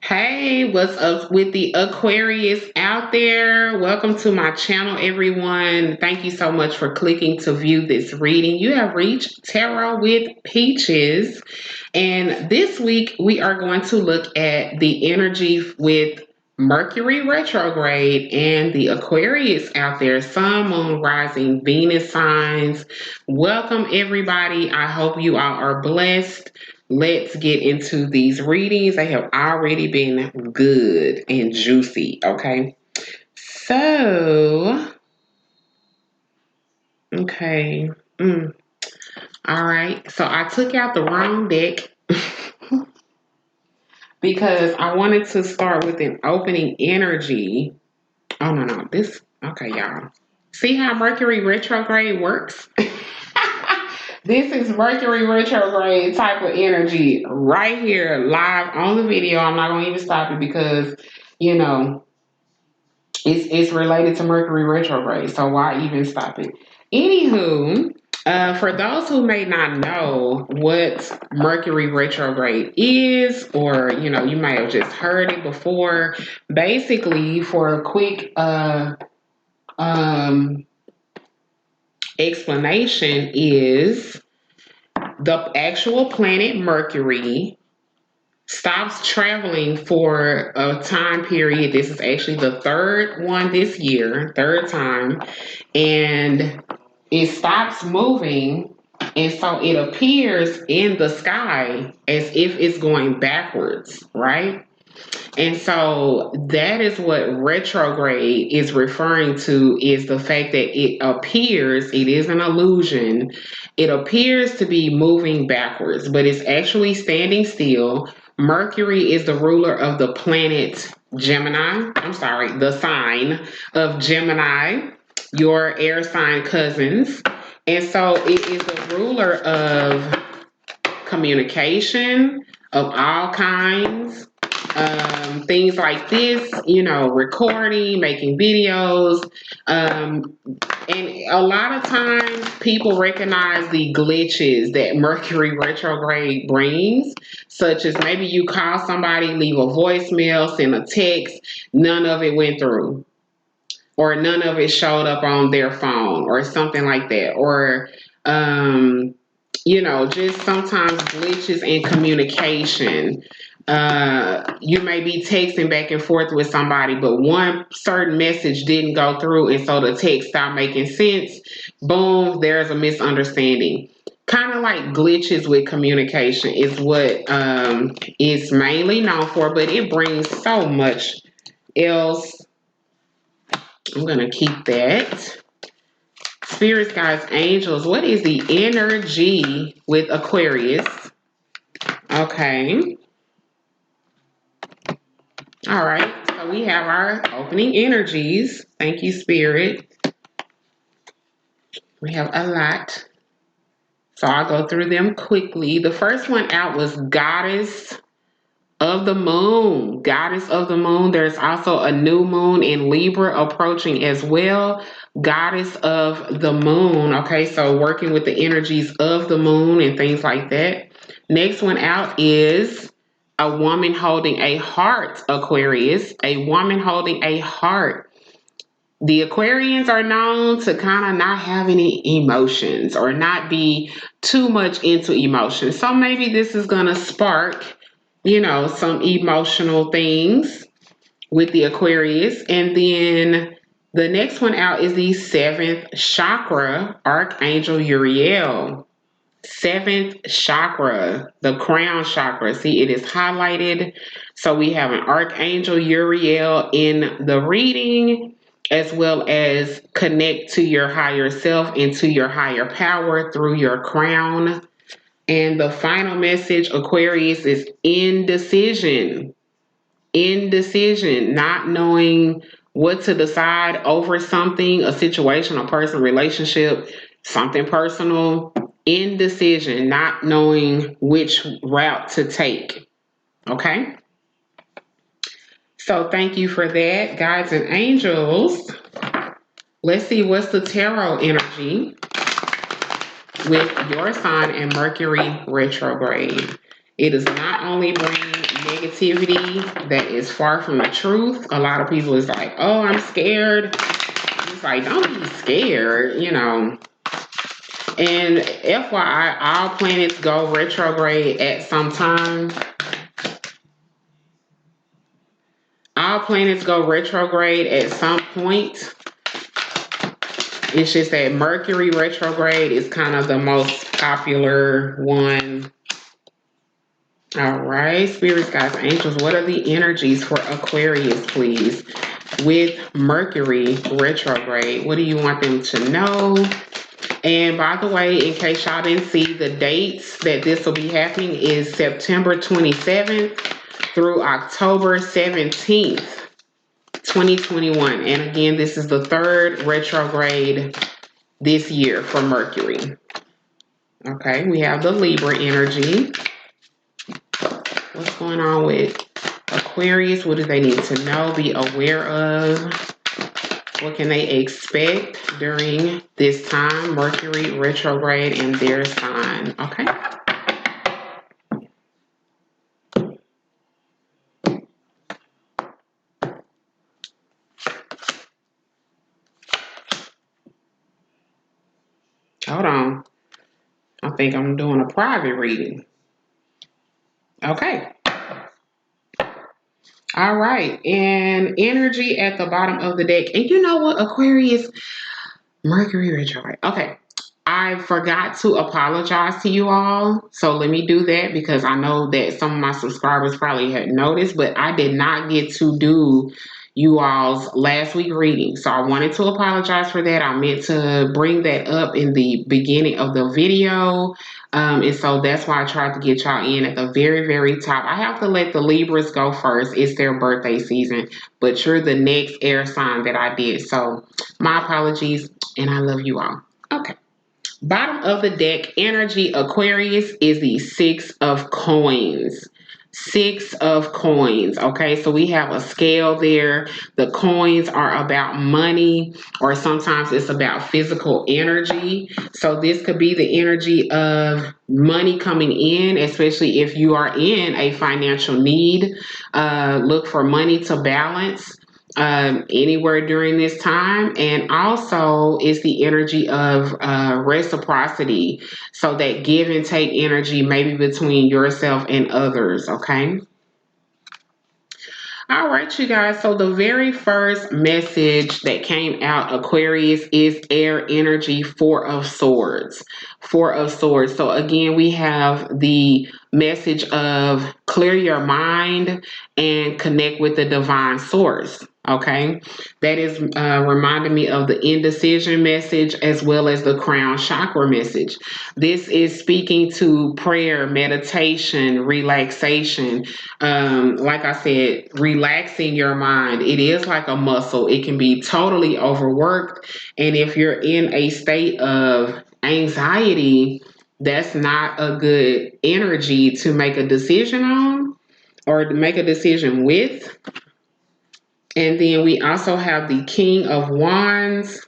Hey, what's up with the Aquarius out there? Welcome to my channel, everyone. Thank you so much for clicking to view this reading. You have reached Tarot with Peaches. And this week, we are going to look at the energy with Mercury retrograde and the Aquarius out there, Sun, Moon, Rising, Venus signs. Welcome, everybody. I hope you all are blessed. Let's get into these readings. They have already been good and juicy, okay? So, okay. All right. So I took out the wrong deck because I wanted to start with an opening energy. Oh, no. Okay, y'all. See how Mercury retrograde works? This is Mercury retrograde type of energy right here, live on the video. I'm not going to even stop it because, you know, it's related to Mercury retrograde. So why even stop it? Anywho, for those who may not know what Mercury retrograde is, or you might have just heard it before. Basically, for a quick um, explanation, is the actual planet Mercury stops traveling for a time period. This is actually the third one this year, third time, and it stops moving. And so it appears in the sky as if it's going backwards, right? And so that is what retrograde is referring to, is the fact that it is an illusion. It appears to be moving backwards, but it's actually standing still. Mercury is the ruler of the planet Gemini. I'm sorry, the sign of Gemini, your air sign cousins. And so it is the ruler of communication of all kinds, things like this, recording, making videos. And a lot of times people recognize the glitches that Mercury retrograde brings, such as maybe you call somebody, leave a voicemail, send a text, none of it went through, or none of it showed up on their phone, or something like that. Or, just sometimes glitches in communication. You may be texting back and forth with somebody, but one certain message didn't go through, and so the text stopped making sense. Boom, there's a misunderstanding. Kind of like glitches with communication is what it's mainly known for, but it brings so much else. I'm going to keep that. Spirits, guides, angels, what is the energy with Aquarius? Okay. All right. So we have our opening energies. Thank you, Spirit. We have a lot. So I'll go through them quickly. The first one out was Goddess of the Moon. Goddess of the Moon. There's also a new moon in Libra approaching as well. Goddess of the Moon. Okay, so working with the energies of the moon and things like that. Next one out is a woman holding a heart, Aquarius. A woman holding a heart. The Aquarians are known to kind of not have any emotions or not be too much into emotions. So maybe this is going to spark, some emotional things with the Aquarius. And then the next one out is the seventh chakra, Archangel Uriel. Seventh chakra, the crown chakra. See, it is highlighted. So we have an Archangel Uriel in the reading, as well as connect to your higher self and to your higher power through your crown. And the final message, Aquarius, is indecision. Indecision, not knowing what to decide over something, a situation, a person, relationship, something personal. Indecision, not knowing which route to take. Okay? So thank you for that, guides and angels. Let's see what's the tarot energy with your sign and Mercury retrograde. It does not only bring negativity that is far from the truth. A lot of people is like, oh, I'm scared. It's like, don't be scared, you know. And FYI, all planets go retrograde at some time. All planets go retrograde at some point. It's just that Mercury retrograde is kind of the most popular one. All right, spirits, guys, angels, what are the energies for Aquarius, please? With Mercury retrograde, what do you want them to know? And by the way, in case y'all didn't see, the dates that this will be happening is September 27th through October 17th, 2021. And again, this is the third retrograde this year for Mercury. Okay, we have the Libra energy. What's going on with Aquarius? What do they need to know, be aware of? What can they expect during this time? Mercury retrograde in their sign. Okay. Hold on. I think I'm doing a private reading. Okay. All right. And energy at the bottom of the deck. And you know what, Aquarius? Mercury retrograde. Okay. I forgot to apologize to you all. So let me do that because I know that some of my subscribers probably had noticed, but I did not get to do you all's last week reading. So I wanted to apologize for that. I meant to bring that up in the beginning of the video. And so that's why I tried to get y'all in at the very, very top. I have to let the Libras go first. It's their birthday season, but you're the next air sign that I did. So my apologies, and I love you all. Okay. Bottom of the deck, energy Aquarius is the Six of Coins. Six of Coins. Okay, so we have a scale there. The coins are about money, or sometimes it's about physical energy. So this could be the energy of money coming in, especially if you are in a financial need. Look for money to balance anywhere during this time. And also is the energy of reciprocity. So that give and take energy, maybe between yourself and others. Okay. All right, you guys. So the very first message that came out, Aquarius, is air energy, Four of Swords. Four of Swords. So again, we have the message of clear your mind and connect with the divine source. Okay, that is reminding me of the indecision message as well as the crown chakra message. This is speaking to prayer, meditation, relaxation. Like I said, relaxing your mind. It is like a muscle. It can be totally overworked. And if you're in a state of anxiety, that's not a good energy to make a decision on or to make a decision with. And then we also have the King of Wands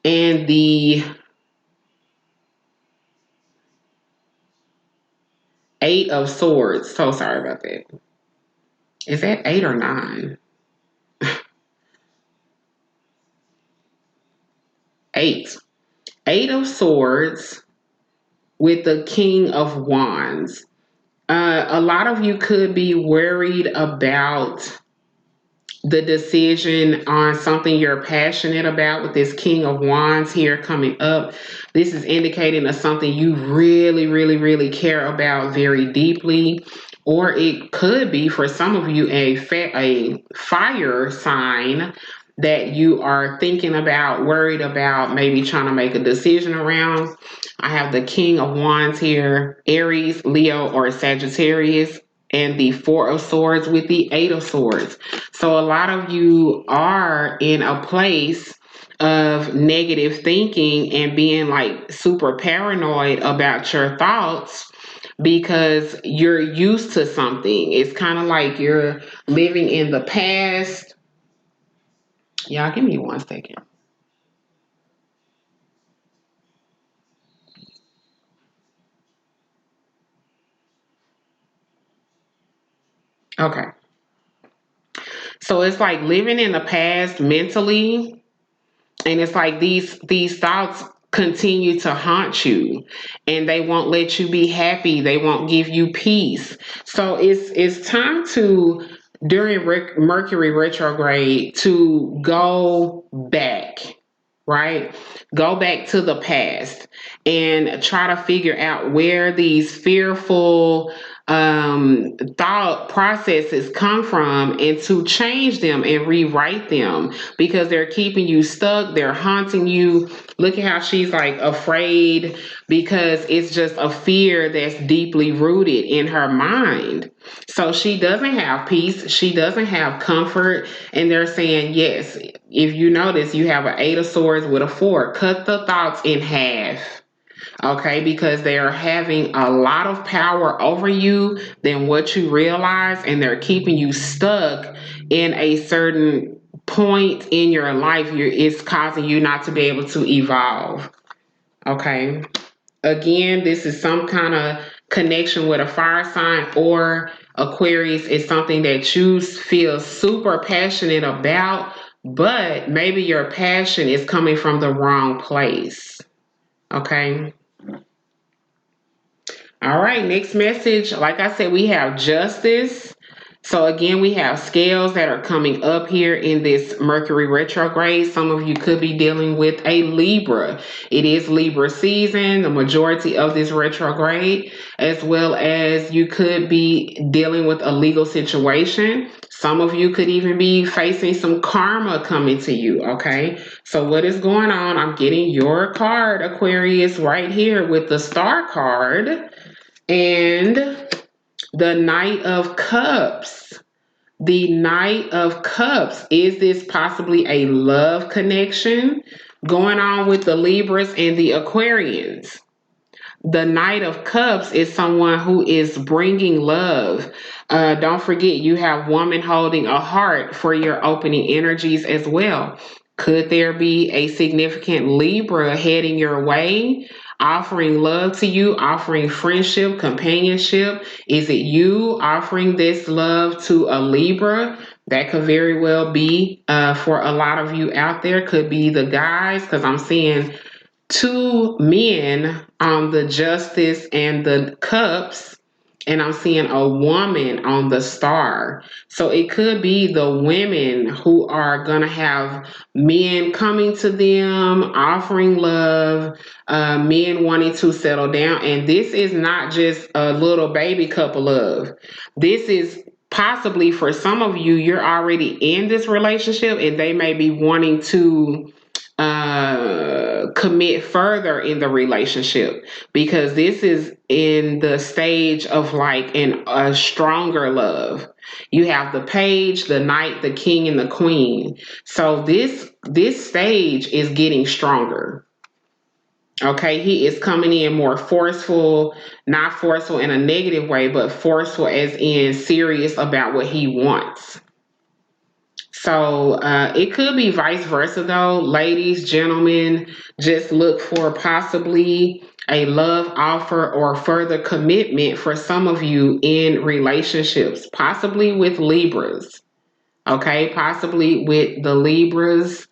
and the Eight of Swords. So sorry about that. Is that 8 or 9? 8. Eight of Swords with the King of Wands. A lot of you could be worried about the decision on something you're passionate about with this King of Wands here coming up. This is indicating of something you really, really, really care about very deeply. Or it could be for some of you a fire sign that you are thinking about, worried about, maybe trying to make a decision around. I have the King of Wands here, Aries, Leo, or Sagittarius, and the Four of Swords with the Eight of Swords. So a lot of you are in a place of negative thinking and being like super paranoid about your thoughts because you're used to something. It's kind of like you're living in the past. Y'all, give me 1 second. Okay. So it's like living in the past mentally, and it's like these thoughts continue to haunt you, and they won't let you be happy. They won't give you peace. So it's time to, during Mercury retrograde, to go back, right? Go back to the past and try to figure out where these fearful thought processes come from, and to change them and rewrite them, because they're keeping you stuck. They're haunting you. Look at how she's like afraid, because it's just a fear that's deeply rooted in her mind. So she doesn't have peace. She doesn't have comfort. And they're saying, yes, if you notice, you have an 8 of Swords with a 4. Cut the thoughts in half. Okay, because they are having a lot of power over you than what you realize, and they're keeping you stuck in a certain point in your life. It's causing you not to be able to evolve. Okay, again, this is some kind of connection with a fire sign, or Aquarius is something that you feel super passionate about, but maybe your passion is coming from the wrong place. Okay. All right, next message. Like I said, we have justice. So again, we have scales that are coming up here in this Mercury retrograde. Some of you could be dealing with a Libra. It is Libra season, the majority of this retrograde, as well as you could be dealing with a legal situation. Some of you could even be facing some karma coming to you, okay? So what is going on? I'm getting your card, Aquarius, right here with the Star card and the Knight of Cups. The Knight of Cups. Is this possibly a love connection going on with the Libras and the Aquarians? The Knight of Cups is someone who is bringing love. Don't forget, you have woman holding a heart for your opening energies as well. Could there be a significant Libra heading your way, offering love to you, offering friendship, companionship? Is it you offering this love to a Libra? That could very well be for a lot of you out there. Could be the guys, because I'm seeing 2 men on the Justice and the Cups, and I'm seeing a woman on the Star. So it could be the women who are going to have men coming to them, offering love, men wanting to settle down. And this is not just a little baby couple love. This is possibly, for some of you, you're already in this relationship and they may be wanting to commit further in the relationship, because this is in the stage of like a stronger love. You have the Page, the Knight, the King, and the Queen. So this stage is getting stronger. Okay, he is coming in more forceful, not forceful in a negative way, but forceful as in serious about what he wants. So it could be vice versa, though. Ladies, gentlemen, just look for possibly a love offer or further commitment for some of you in relationships, possibly with Libras. Okay, possibly with the Libras.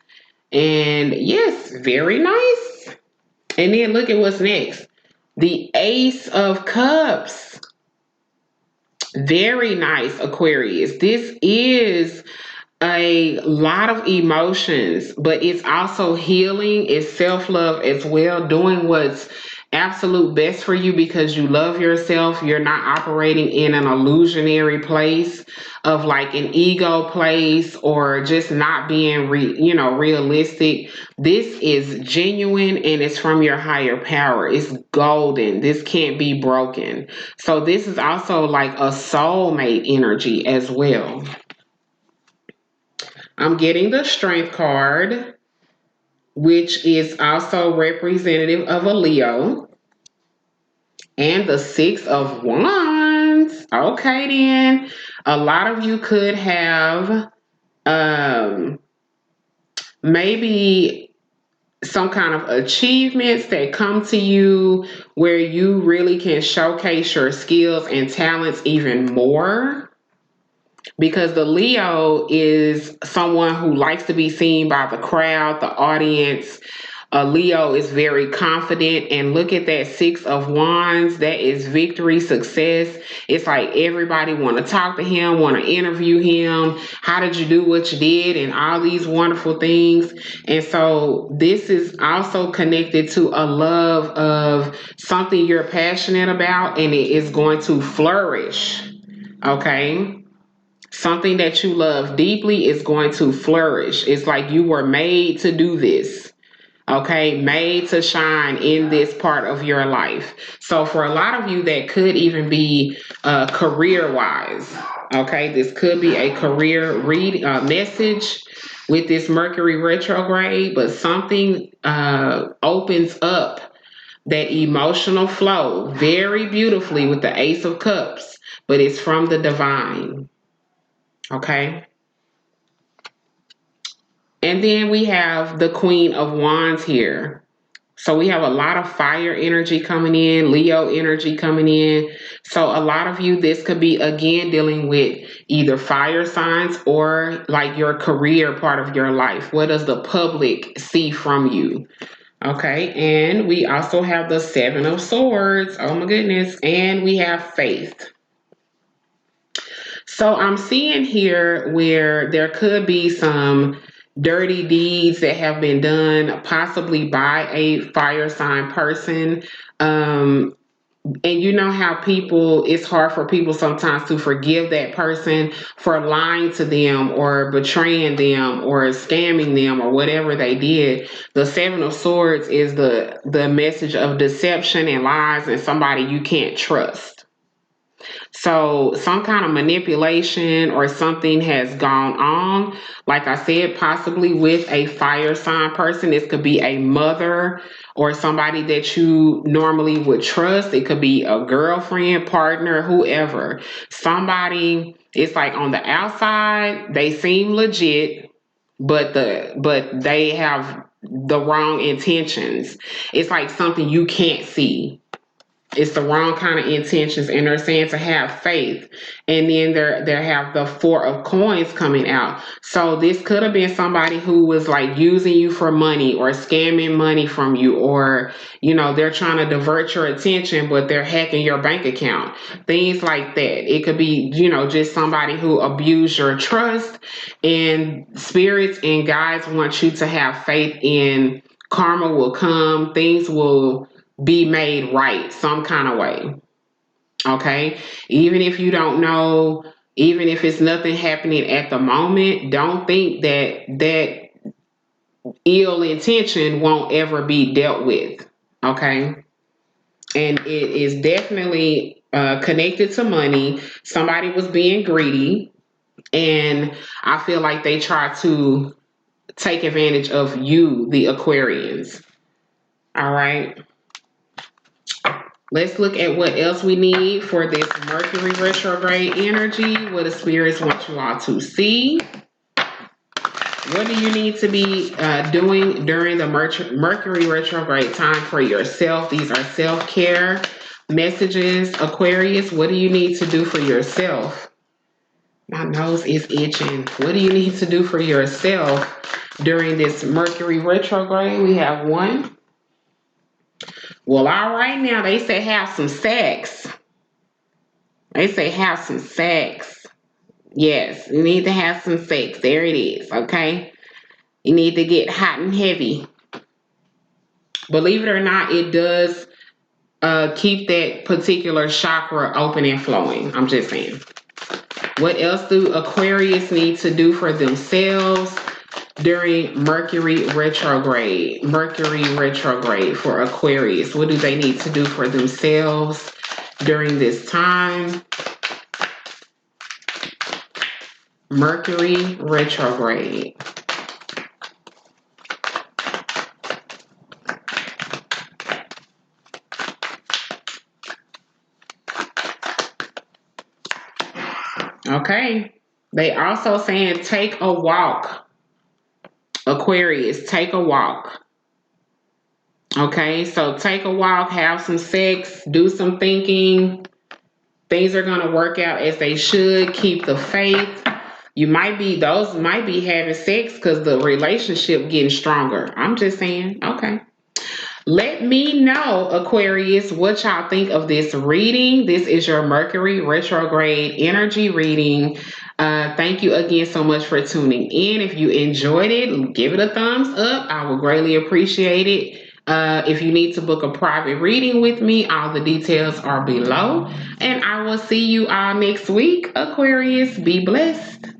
And yes, very nice. And then look at what's next. The Ace of Cups. Very nice, Aquarius. This is a lot of emotions, but it's also healing, it's self-love as well, doing what's absolute best for you because you love yourself. You're not operating in an illusionary place of like an ego place, or just not being realistic. This is genuine and it's from your higher power. It's golden. This can't be broken. So this is also like a soulmate energy as well. I'm getting the Strength card, which is also representative of a Leo, and the 6 of Wands. Okay, then. A lot of you could have maybe some kind of achievements that come to you where you really can showcase your skills and talents even more. because the Leo is someone who likes to be seen by the crowd, the audience. Leo is very confident, and look at that Six of Wands. That is victory, success. It's like everybody want to talk to him, want to interview him. How did you do what you did, and all these wonderful things. And so this is also connected to a love of something you're passionate about, and it is going to flourish. Okay, something that you love deeply is going to flourish. It's like you were made to do this. Okay, made to shine in this part of your life. So for a lot of you, that could even be career wise. Okay, this could be a career message with this Mercury retrograde, but something opens up that emotional flow very beautifully with the Ace of Cups, but it's from the divine. Okay. And then we have the Queen of Wands here. So we have a lot of fire energy coming in, Leo energy coming in. So a lot of you, this could be again dealing with either fire signs or like your career part of your life. What does the public see from you? Okay. And we also have the Seven of Swords. Oh my goodness. And we have faith. So I'm seeing here where there could be some dirty deeds that have been done, possibly by a fire sign person. And you know how people, it's hard for people sometimes to forgive that person for lying to them or betraying them or scamming them or whatever they did. The Seven of Swords is the message of deception and lies and somebody you can't trust. So some kind of manipulation or something has gone on. Like I said, possibly with a fire sign person. This could be a mother or somebody that you normally would trust. It could be a girlfriend, partner, whoever. Somebody, it's like on the outside, they seem legit, but they have the wrong intentions. It's like something you can't see. It's the wrong kind of intentions, and they're saying to have faith. And then they have the Four of Coins coming out. So this could have been somebody who was like using you for money or scamming money from you, or they're trying to divert your attention, but they're hacking your bank account. Things like that. It could be just somebody who abused your trust, and spirits and guides want you to have faith in karma will come, things will be made right some kind of way. Okay, even if you don't know, even if it's nothing happening at the moment, don't think that ill intention won't ever be dealt with. Okay, and it is definitely connected to money. Somebody was being greedy, and I feel like they try to take advantage of you, the Aquarians. All right. Let's look at what else we need for this Mercury retrograde energy. What the spirits want you all to see. What do you need to be doing during the Mercury retrograde time for yourself? These are self-care messages. Aquarius, what do you need to do for yourself? My nose is itching. What do you need to do for yourself during this Mercury retrograde? We have one. Well, all right, now they say have some sex. They say have some sex. Yes, you need to have some sex. There it is, okay? You need to get hot and heavy. Believe it or not, it does keep that particular chakra open and flowing. I'm just saying. What else do Aquarius need to do for themselves during Mercury retrograde? Mercury retrograde for Aquarius. What do they need to do for themselves during this time? Mercury retrograde. Okay. They also saying take a walk. Aquarius, take a walk. Okay, so take a walk, have some sex, do some thinking. Things are going to work out as they should. Keep the faith. Those might be having sex because the relationship getting stronger. I'm just saying. Okay. Let me know, Aquarius, what y'all think of this reading. This is your Mercury retrograde energy reading. Thank you again so much for tuning in. If you enjoyed it, give it a thumbs up. I would greatly appreciate it. If you need to book a private reading with me, all the details are below. And I will see you all next week. Aquarius, be blessed.